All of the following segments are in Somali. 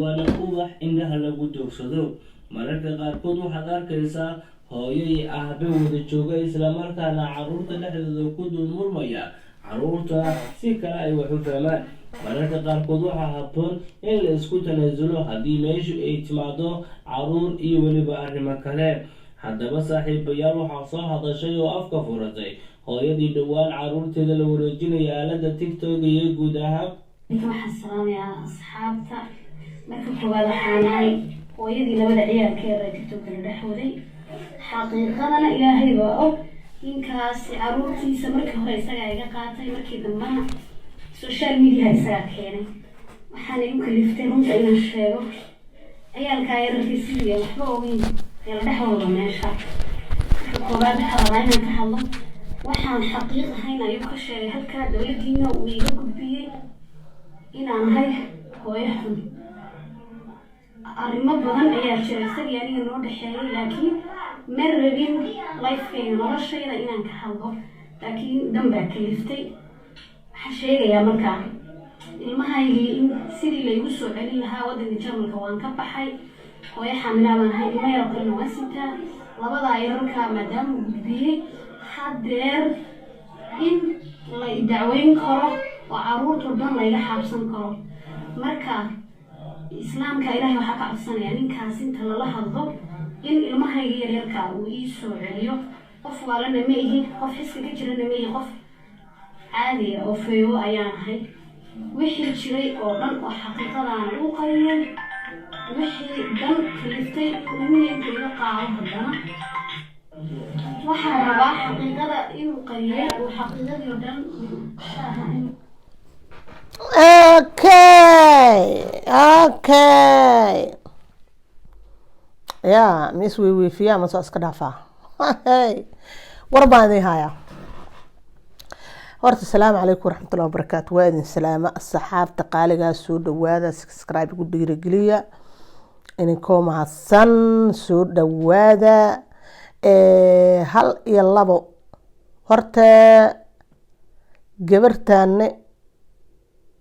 waana ubax indhaha lagu doogsado. Mararka qaarkood waxaad arkaysaa hooyo iyo aabe wada jooga islamarkaana caruurta dhexdooda ku dulmurmaya caruurta si kale ay wax u fahmaan. Mararka qaarkood waxaa habboon in la isku tanaasulo haddii meeshu ay timaado caruur iyo weliba arrimo kale. Haddaba saaxiibayaal, waxaa soo hadashay oo afka furatay hooyadii dhowaan caruurteeda la wareejinaya aalada TikTok iyo guud ahaan waxaan salaamayaa asxaabta. marka koowaad waxaan ahay hooyadii labada ciyaalkeeda TikTok la dhexwaday. xaqiiqadana ilaahay baa og. ninkaasi caruurtiisa markii hore isagaa iga qaatay, markii dambana social media isagaa keenay. waxaan igu kaliftay runta inaan sheego. ciyaalkaa yararkiisiiya waxba ogeyn ee la dhexwada meesha. marka koowaad waxaa rabaa inaan ka hadlo. waxaan xaqiiq ahayn ayuu ka sheegay halkaa dowladiina uu iga gudbiyey inaan ahay hooyo xun. arrimo badan ayaa jira isagii aniga noo dhexeeyay, laakiin ma rabin lifekeyga noloshayda inaan ka hadlo, laakiin dan baa kaliftay. waxaan sheegayaa markaa ilmahaygii in sidii laygu soo celin lahaa waddanka Jarmalka waan ka baxay. hooyo xaamilaa baan ahay, ilmo yar kalena waan sitaa. labadaa yararka maadaama uu gudbiyey hadeer in la dacweyn karo oo caruurta dhan layga xaabsan karo. marka islaamka ilaahay waxaa ka codsanaya ninkaas inta lala hadlo in ilmahayga yaryarka uu ii soo celiyo. qof waalana ma ihi, qof xiska ka jirana ma ihi, qof caadiya oo feeyo ayaan ahay. wixii jiray oo dhan oo xaqiiqadaan u qariyay, wixii dhan kaliftay ilmihiinka iga qaado. haddana waxaan rabaa xaqiiqada inuu qariyay uu xaqiiqadii oo dhan okay ya mis wiifiya ma soo iska dhaafaa. war baan idin hayaa. horta asalaamu calaykum waraxmatullahi wabarakaatu. waa idin salaama asxaabta qaaligaa, soo dhawaada, subscribe ku dhiirigeliya, idinkoo mahadsan, soo dhawaada. hal iyo labo, horta gabartaane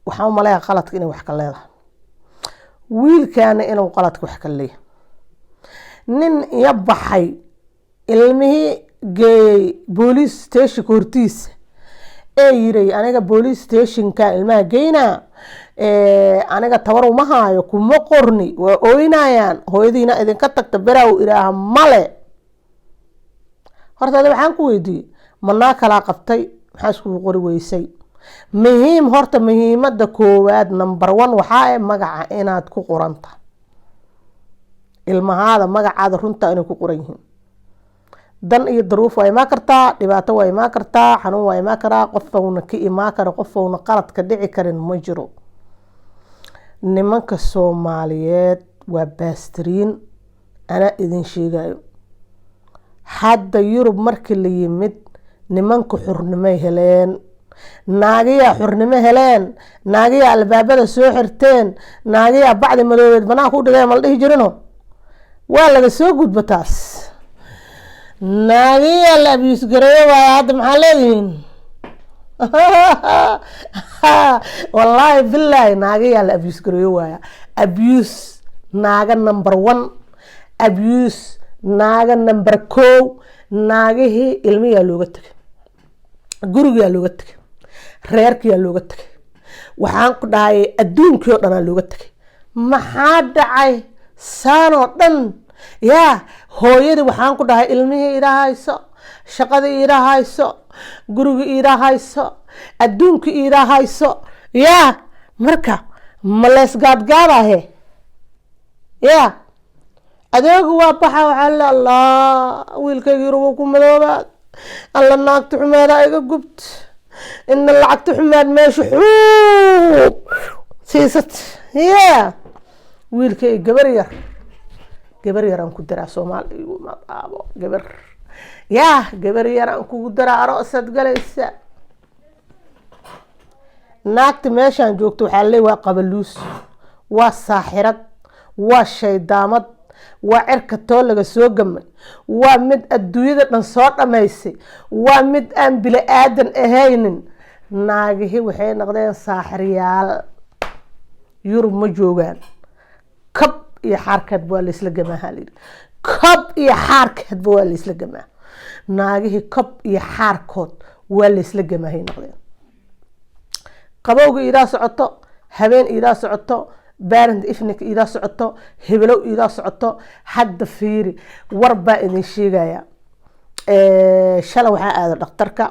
waxaan u maleeyaa qaladka inay wax ka leedahay, wiilkaana inuu qaladka wax ka leeyahay. nin iyo baxay ilmihii geeyey boolice stationka hortiisa ee yiri aniga boolice stationka ilmaha geynaa, aniga tabar uma haayo, kuma qorni, waa ooynayaan, hooyadiina idinka tagta beraa u iraaha male. horta waxaan ku weydiiyey manaa kalaa qabtay, maxaa iskugu qori weysay? muhiim, horta muhiimada koowaad number 1 waxaa magaca inaad ku qoranta, ilmahaada magacaada runta inay ku qoran yihiin. dan iyo daruuf waa imaan kartaa, dhibaato waa imaan kartaa, xanuun waa imaan karaa, qofowna ka imaan kara, qofowna qalad ka dhici karin ma jiro. nimanka Soomaaliyeed waa baastiriin, anaa idin sheegayo. hadda Yurub markii la yimid nimanka xurnimay heleen, naagiyaa xurnimo heleen, naagiyaa albaabada soo xirteen, naagiyaa bacdi madoobeed banaanka u dhigeen ma la dhihi jirino. waa laga soo gudba taas. naagiyaa la abiyuus gareeyo waaya. hadda maxaa leedihiin? wallaahi bilaahi naagiyaa la abiyuus gareeyo waaya. abiyuus naaga number 1, abiyuus naaga number 2. naagihii ilmiyaa looga tegay, gurigaa looga tegay, reerkiyaa looga tegay, waxaan ku dhahay adduunkii oo dhanaa looga tegay. maxaa dhacay saanoo dhan? yaa hooyadii waxaan ku dhahay ilmihii ida hayso, shaqadii ida hayso, gurigii ida hayso, adduunkii ida hayso. yaa marka ma lees gaadgaadahe? yaa adeegu waa baxa, waxaa le allah wiilkayga Yurub ku madoobaad, alla naagta xumeeda iga gubt, ina lacagta xumeed meesha xuub siisat. yaa wiilkay gabar yar aan ku daraa Soomaali igu maqaabo gabar. yaa gabar yar aan kugu daraa aroosad galaysa. naagta meeshaan joogto waxaa leeyahay waa qabaluus, waa saaxirad, waa shaydaamad, waa cirka too laga soo gamay, waa mid adduunyada dhan soo dhamaysay, waa mid aan bini aadan ahaynin. naagihii waxay noqdeen saaxiryaal. Yurub ma joogaan, iyo xaarkeedba waa laysla gamaa haliri kob iyo xaarkeedba waa laysla gamaa naagihii kob iyo xaarkood waa laysla gamaahay noqdeen qabowga iidaa socoto habeen iidaa socoto parent evening iidaa socoto hebelow iidaa socoto hadda fiiri war baa idin sheegaya shalay waxaa aaday dhakhtarka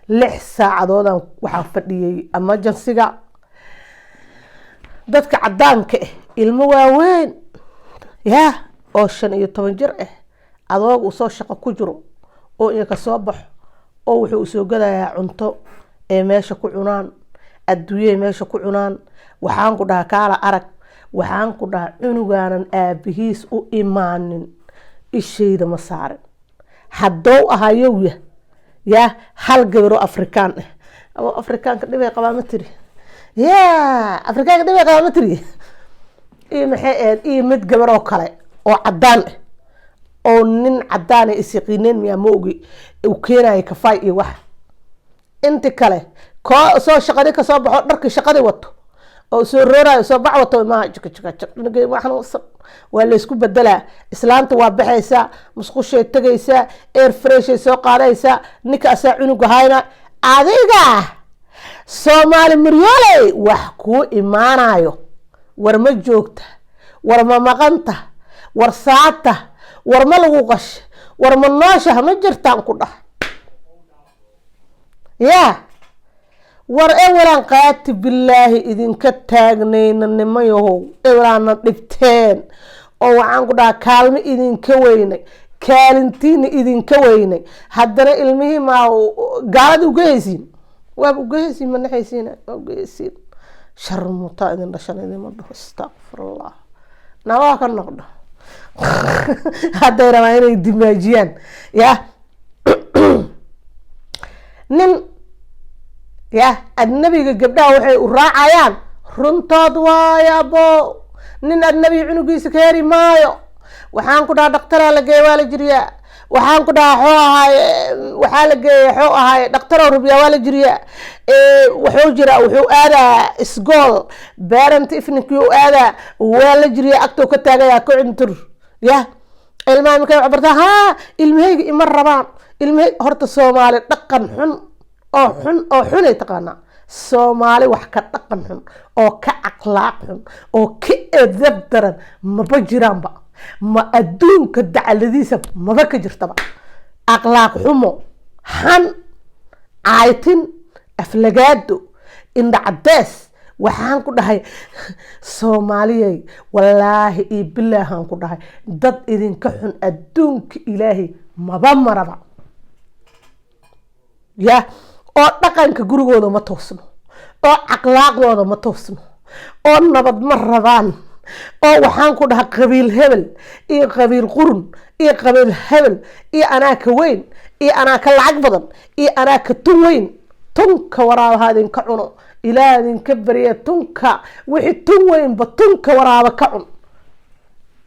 6 saacadoodan waxaa fadhiyay emergency-ga dadka cadaanka ilmo waaweyn yaa oo 15 jir adoog usoo shaqo ku jiro oo iyaga soo baxo oo wuxuu usoo gadayaa cunto ee meesha ku cunaan adduunye meesha ku cunaan waxaan ku dhaha kaala arag waxaan ku dhaha cunugaanan aabihiis u imaanin ishayda ma saarin haddou ahayowya yaa hal gabaro afrikaan ama afrikaanka dhibay qabaa ma tiri yaa afrikaanka dhibay qabaa ma tiri iyo maxay ahayd iyo mid gabaroo kale oo cadaan oo nin cadaan ay isyaqiineen miyaa ma ogi uu keenayo kafaay iyo wax inti kale koo soo shaqadii ka soo baxo dharkii shaqadii wato oo soo roorayo soo bax wato ma waxaan waa la isku bedelaa islaanta waa baxaysaa musqushay tagaysaa air freshay soo qaadaysaa ninka asaa cunuga hayna adiga Soomaali maryooley wax ku imaanayo war ma joogta war ma maqanta war saata war ma lagu qash war ma nooshaha ma jirtaan ku dhah yaa war ewalan qaati billaahi idinka taagnayna nimayahow ewalaana dhibteen oo waxaan ku dhaha kaalmo idinka weynay kaalintiina idinka weynay haddana ilmihii maa gaalada ugahaysiin waaba ugahaysiin ma naxaysiin ugahaysiin sharmutaa idin dhashan idinma dhaho astaqfirullah nawaa ka noqdo hadday rabaa inay dimaajiyaan yaa nin yaa adnabiga gabdhaha waxay u raacayaan runtood waayabo nin adnabi cunugiisa ka heri maayo waxaan ku dhaha dhaqtaraa la geeya waa la jiriyaa waxaan ku dhaha xoo ahaay waxaa la geeya xoo ahaay dhaqtaroo rubiyaa waa la jiriyaa wuxuu jira wuxuu aadaa isgool parent evening uu aadaa waa la jiriyaa agtoo ka taagayaa ka cuntur yaa ilmaha markay wax bartaa haa ilmahayga ima rabaan ilmahay horta Soomaali dhaqan xun oo xunay taqaanaa Soomaali wax ka dhaqan xun oo ka akhlaaq xun oo ka edeb daran maba jiraanba ma adduunka dacaladiisa maba ka jirtaba akhlaaq xumo han caytin aflagaado indha cadees waxaan ku dhahay Soomaaliyay wallaahi iyo billaahan ku dhahay dad idinka xun adduunka ilaahay maba maraba yaa oo dhaqanka gurigooda ma toosno oo akhlaaqdooda ma toosno oo nabad ma rabaan oo waxaan ku dhaha qabiil hebel iyo qabiil qurun iyo qabiil hebel iyo anaa ka weyn iyo anaa ka lacag badan iyo anaa ka tun weyn tunka waraabaha idinka cuno ilaa idinka bariya tunka wixii tun weynba tunka waraaba ka cun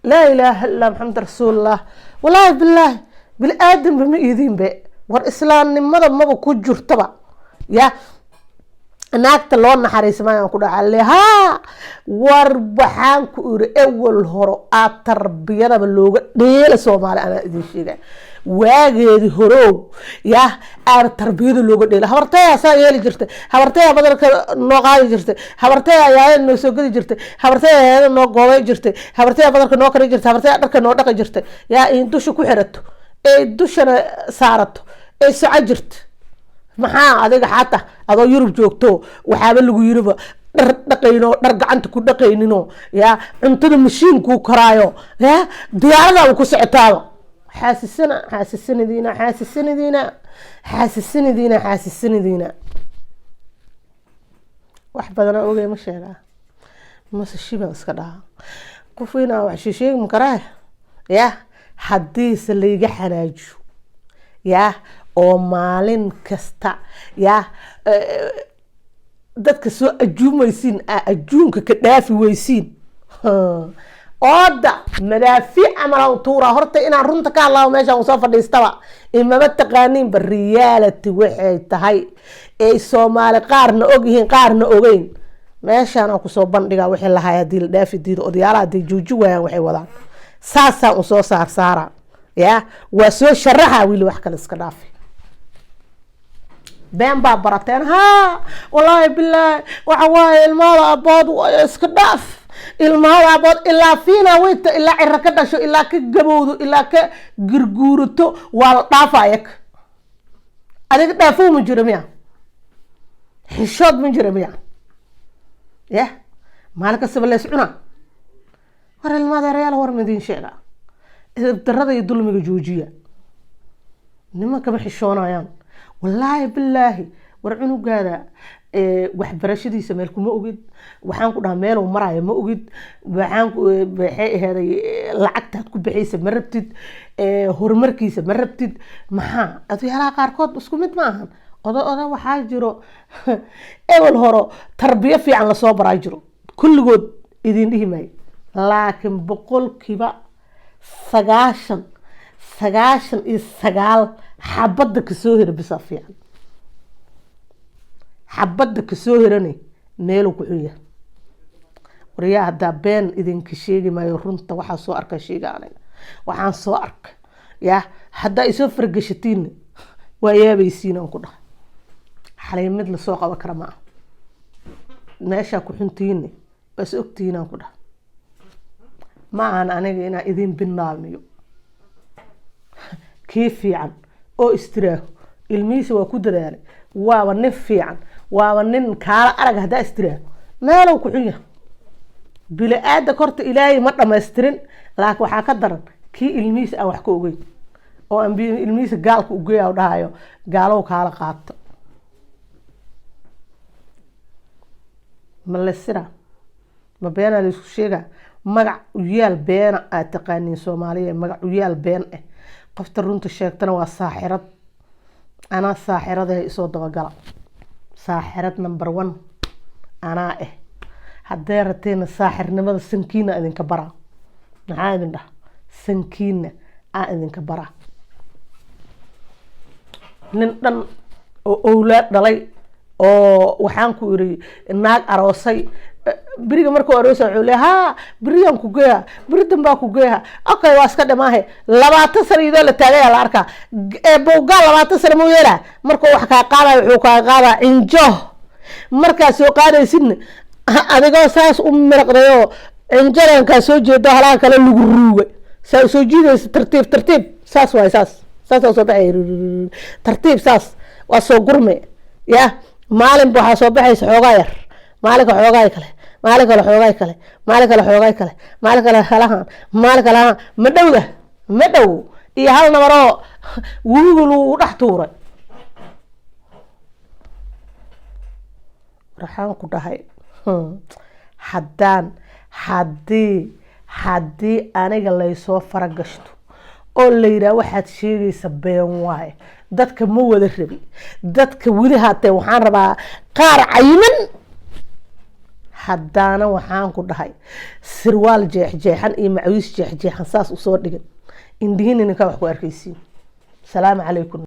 laa ilaaha illaa maxamed rasuulullah wallaahi billaahi bil aadamba ma idiinbe war islaamnimada maba ku jirtaba yaa naagta loo naxariismaayo ku dhaca haa war waxaan ku iri awal horo aad tarbiyadaba looga dheela Soomaali ana idin sheegay waageedi horow yaa aad tarbiyada looga dheela habartaya saa yeeli jirtay habartaya badalka noo qaadi jirtay habartaya ayaa noo soo gadi jirtay habartaya ayaa noo goobay jirtay habartaya badalka noo kari jirtay habartaya dharka noo dhaqi jirtay yaa in dusha ku xirato ee dushana saarato ee soo jirtay maxaa adiga xataa adoo Yurub joogto waxaaba lagu yiriba dhar dhaqayno dhar gacanta ku dhaqaynino yaa cuntada mashiinku karaayo yaa diyaarada ku socotaaba xaasisinadiina wax badan oo ogeey ma sheegaa mase shiba iska dhaha qofina wax sheeg ma karaa yaa hadii se layga xanaajiyo yaa oo maalin kasta yaa dadka soo ajuumaysiin ajuunka ka dhaafi weysiin ooda madaafiic amalan tuura horta inaan runta ka hadlaayo meeshaan soo fadhiistaba imama taqaaniin ba reality waxay tahay ee Soomaali qaarna og yihiin qaarna ogeyn meeshaan aan kusoo bandhigaa wixii lahaay haddii la dhaafi diido odayaalaha hadday jooji waayaan waxay wadaan saasaan usoo saara ya waa soo sharaxa wili wax kale iska dhaafi been baa barateen haa wallaahi bilaahi waxa waaye ilmaada abood iska dhaaf ilmaada abood ilaa fiina weyta ilaa ciro ka dhasho ilaa ka gabowdo ilaa ka gurguurato waa la dhaafa ayag adiga dhaafo ma jiro miya xishood ma jiro miya ya maalin kastaba lees cuna war ilmaada reyaal war midin sheega darada iyo dulmiga joojiya nimanka ma xishoonayaan wallaahi bilaahi war cunugaada waxbarashadiisa meel kuma ogid waxaan ku dhahaa meel uu maraayo ma ogid waxay aheeday lacagtaad ku bixaysa ma rabtid horumarkiisa ma rabtid maxaa adyaalaha qaarkood isku mid ma ahan oda waxaa jiro ebel horo tarbiyo fiican lasoo baraa jiro kulligood idin dhihi maayo laakiin boqolkiiba 99 xabadda kasoo hira bisa fiican xabadda kasoo hirani meelu ku xunya wariyaa haddaa been idinka sheegi maayo runta waxaa soo arka sheega aniga waxaan soo arka ya haddaa isoo fargashatiin waa yaabaysiin aan ku dhahay xalay mid lasoo qaban kara maaha meeshaa ku xuntiini bas ogtihiin aan ku dhahay ma ahan aniga inaan idin binaalniyo kii fiican oo istiraaho ilmihiisa waa ku dadaalay waaba nin fiican waaba nin kaala arag haddaa istiraaho meelow ku xun yahay bili-aada korta ilaahay ma dhamaystirin laakiin waxaa ka daran kii ilmihiisa aan wax ka ogeyn oo aan ilmihiisa gaalka ugeeya dhahayo gaalow kaala qaato ma lesira ma beenaa laisku sheegaa magac uyaal beena aad taqaaniin soomaaliya magac uyaal been ah qofta runta sheegtana waa saaxirad anaa saaxiradaha isoo dabagala saaxirad number 1 anaa ah haddee rateena saaxirnimada sankiina idinka baraa maxaa idin dhaha sankiina aa idinka baraa nin dhan oo owlaad dhalay oo waxaan ku iri naag aroosay beriga markuu aroosa wuxuu leeyahay haa beriyan ku geeya beri dambaa ku geeya okay waa iska dhamaahe 20 sano idoo la taagaya la arkaa bowgaa 20 sano muu yeelaa markuu wax kaa qaadayo wuxuu kaa qaadaa injo markaa soo qaadaysidna adigoo saas u miraqdayo injarankaa soo jeedo halaha kale lagu ruugay saa soo jiidaysa tartiib saas waay saas soo baxay tartiib saas waa soo gurme ya maalin waxaa soo baxaysa xoogaa yar maalinka xoogaa kale maalin kale xoogaa kale maalin kale xoogaa kale maalin kale halahan maalin kale ma dhow iyo hal nabaroo wuugu lagu dhex tuuray waxaan ku dhahay haddii aniga laysoo faragashto oo la yidhaha waxaad sheegaysa been waaye dadka ma wada rabi dadka weli haatee waxaan rabaa qaar cayiman haddaana waxaan ku dhahay sirwaal jeexjeexan iyo macawiis jeexjeexan saas usoo dhigan indhihiin ininkaa wax ku arkaysiin salaamu calaykum